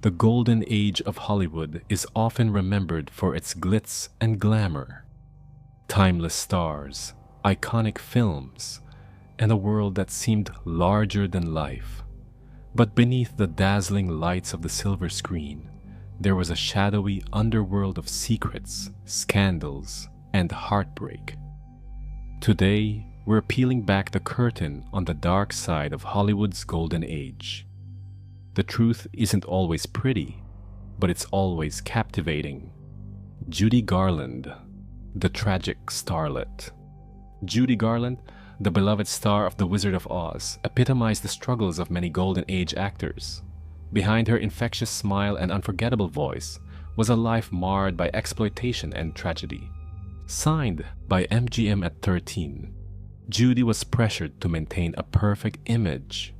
The golden age of Hollywood is often remembered for its glitz and glamour, timeless stars, iconic films, and a world that seemed larger than life. But beneath the dazzling lights of the silver screen, there was a shadowy underworld of secrets, scandals, and heartbreak. Today, we're peeling back the curtain on the dark side of Hollywood's golden age. The truth isn't always pretty, but it's always captivating. Judy Garland, the tragic starlet. Judy Garland, the beloved star of The Wizard of Oz, epitomized the struggles of many golden age actors. Behind her infectious smile and unforgettable voice was a life marred by exploitation and tragedy. Signed by MGM at 13, Judy was pressured to maintain a perfect image.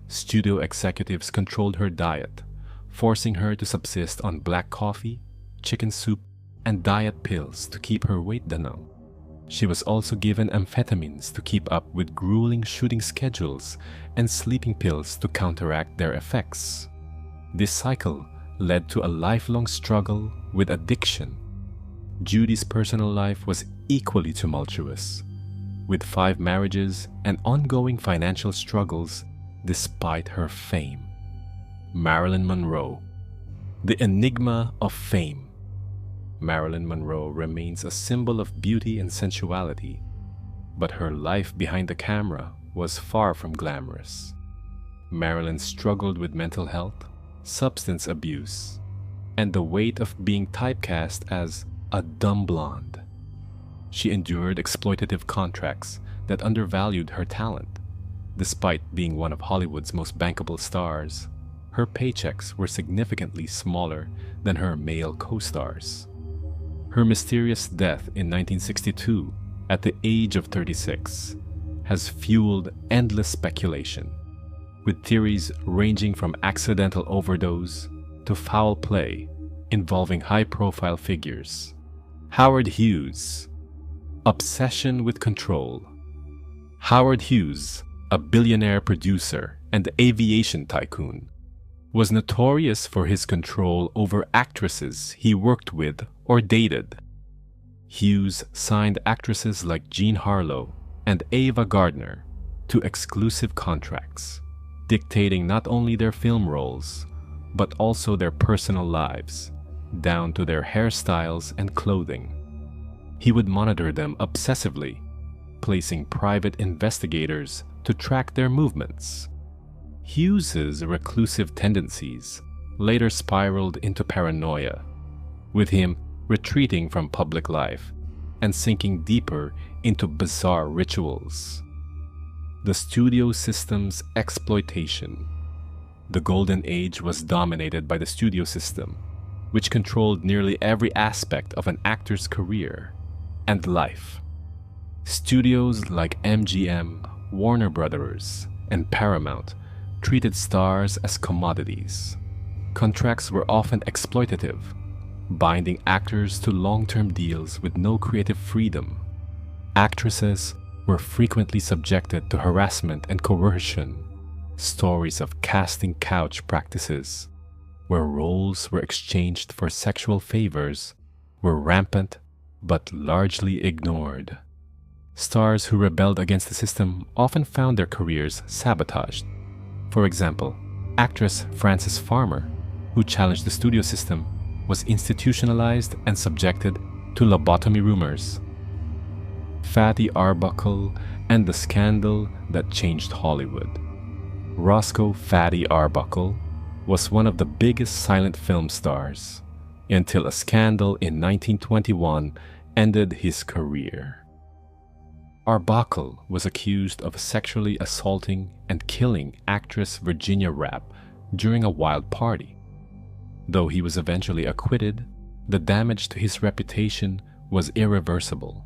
Studio executives controlled her diet, forcing her to subsist on black coffee, chicken soup, and diet pills to keep her weight down. She was also given amphetamines to keep up with grueling shooting schedules and sleeping pills to counteract their effects. This cycle led to a lifelong struggle with addiction. Judy's personal life was equally tumultuous, with 5 marriages and ongoing financial struggles despite her fame. Marilyn Monroe, the enigma of fame. Marilyn Monroe remains a symbol of beauty and sensuality, but her life behind the camera was far from glamorous. Marilyn struggled with mental health, substance abuse, and the weight of being typecast as a dumb blonde. She endured exploitative contracts that undervalued her talent. Despite being one of Hollywood's most bankable stars, her paychecks were significantly smaller than her male co-stars. Her mysterious death in 1962, at the age of 36, has fueled endless speculation, with theories ranging from accidental overdose to foul play involving high-profile figures. Howard Hughes, obsession with control. Howard Hughes, a billionaire producer and aviation tycoon, was notorious for his control over actresses he worked with or dated. Hughes signed actresses like Jean Harlow and Ava Gardner to exclusive contracts, dictating not only their film roles, but also their personal lives, down to their hairstyles and clothing. He would monitor them obsessively, placing private investigators to track their movements. Hughes's reclusive tendencies later spiraled into paranoia, with him retreating from public life and sinking deeper into bizarre rituals. The studio system's exploitation. The golden age was dominated by the studio system, which controlled nearly every aspect of an actor's career and life. Studios like MGM, Warner Brothers, and Paramount treated stars as commodities. Contracts were often exploitative, binding actors to long-term deals with no creative freedom. Actresses were frequently subjected to harassment and coercion. Stories of casting couch practices, where roles were exchanged for sexual favors, were rampant but largely ignored. Stars who rebelled against the system often found their careers sabotaged. For example, actress Frances Farmer, who challenged the studio system, was institutionalized and subjected to lobotomy rumors. Fatty Arbuckle and the scandal that changed Hollywood. Roscoe "Fatty" Arbuckle was one of the biggest silent film stars, until a scandal in 1921 ended his career. Arbuckle was accused of sexually assaulting and killing actress Virginia Rappe during a wild party. Though he was eventually acquitted, the damage to his reputation was irreversible.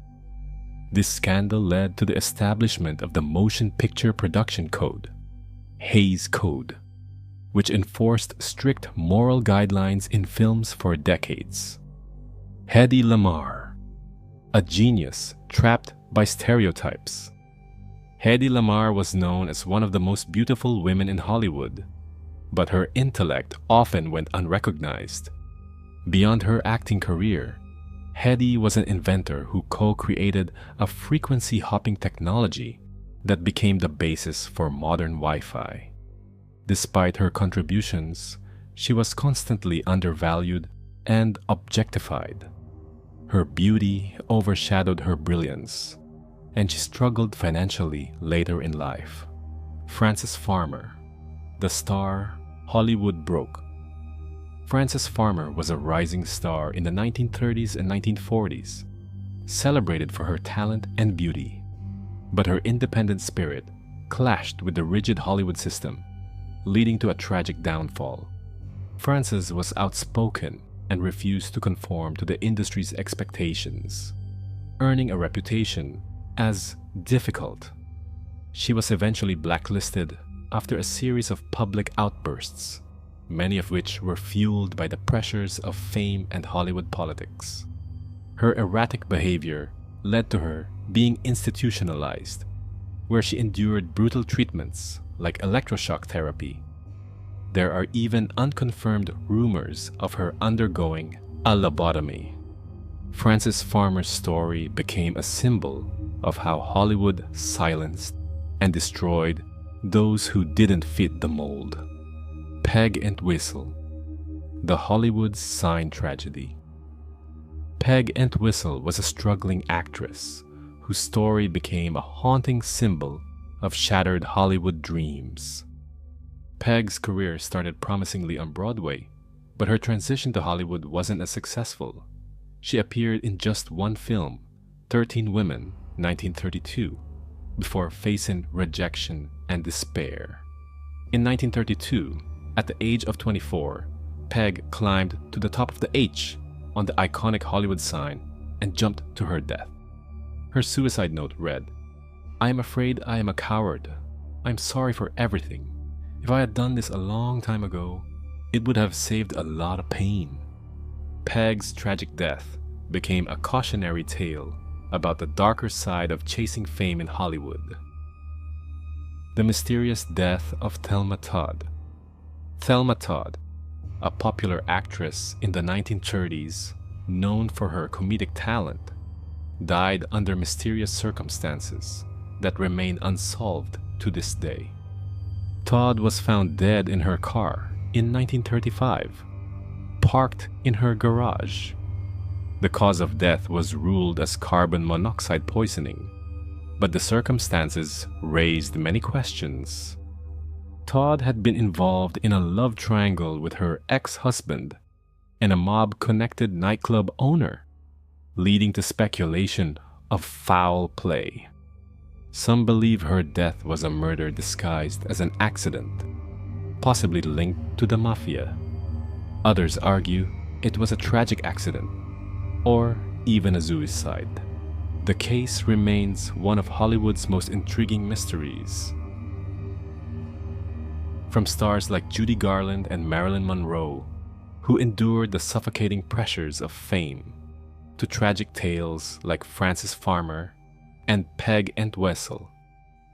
This scandal led to the establishment of the Motion Picture Production Code, Hays Code, which enforced strict moral guidelines in films for decades. Hedy Lamarr, a genius trapped by stereotypes. Hedy Lamarr was known as one of the most beautiful women in Hollywood, but her intellect often went unrecognized. Beyond her acting career, Hedy was an inventor who co-created a frequency-hopping technology that became the basis for modern Wi-Fi. Despite her contributions, she was constantly undervalued and objectified. Her beauty overshadowed her brilliance, and she struggled financially later in life. Frances Farmer, the star Hollywood broke. Frances Farmer was a rising star in the 1930s and 1940s, celebrated for her talent and beauty. But her independent spirit clashed with the rigid Hollywood system, leading to a tragic downfall. Frances was outspoken and refused to conform to the industry's expectations, earning a reputation as difficult. She was eventually blacklisted after a series of public outbursts, many of which were fueled by the pressures of fame and Hollywood politics. Her erratic behavior led to her being institutionalized, where she endured brutal treatments like electroshock therapy. There are even unconfirmed rumors of her undergoing a lobotomy. Frances Farmer's story became a symbol of how Hollywood silenced and destroyed those who didn't fit the mold. Peg and Whistle, the Hollywood sign tragedy. Peg and Whistle was a struggling actress whose story became a haunting symbol of shattered Hollywood dreams. Peg's career started promisingly on Broadway, but her transition to Hollywood wasn't as successful. She appeared in just one film, 13 Women, 1932, before facing rejection and despair. In 1932, at the age of 24, Peg climbed to the top of the H on the iconic Hollywood sign and jumped to her death. Her suicide note read, "I am afraid I am a coward. I am sorry for everything. If I had done this a long time ago, it would have saved a lot of pain." Peg's tragic death became a cautionary tale about the darker side of chasing fame in Hollywood. The mysterious death of Thelma Todd. Thelma Todd, a popular actress in the 1930s, known for her comedic talent, died under mysterious circumstances that remain unsolved to this day. Todd was found dead in her car in 1935, parked in her garage. The cause of death was ruled as carbon monoxide poisoning, but the circumstances raised many questions. Todd had been involved in a love triangle with her ex-husband and a mob-connected nightclub owner, leading to speculation of foul play. Some believe her death was a murder disguised as an accident, possibly linked to the mafia. Others argue it was a tragic accident, or even a suicide. The case remains one of Hollywood's most intriguing mysteries. From stars like Judy Garland and Marilyn Monroe, who endured the suffocating pressures of fame, to tragic tales like Frances Farmer and Peg and Whistle,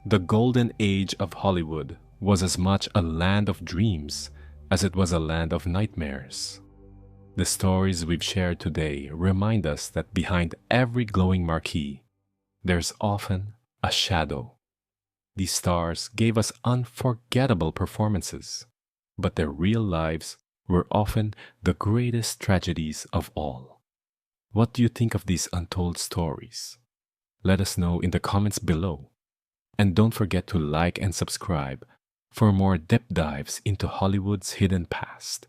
the golden age of Hollywood was as much a land of dreams as it was a land of nightmares. The stories we've shared today remind us that behind every glowing marquee, there's often a shadow. These stars gave us unforgettable performances, but their real lives were often the greatest tragedies of all. What do you think of these untold stories? Let us know in the comments below. And don't forget to like and subscribe for more deep dives into Hollywood's hidden past.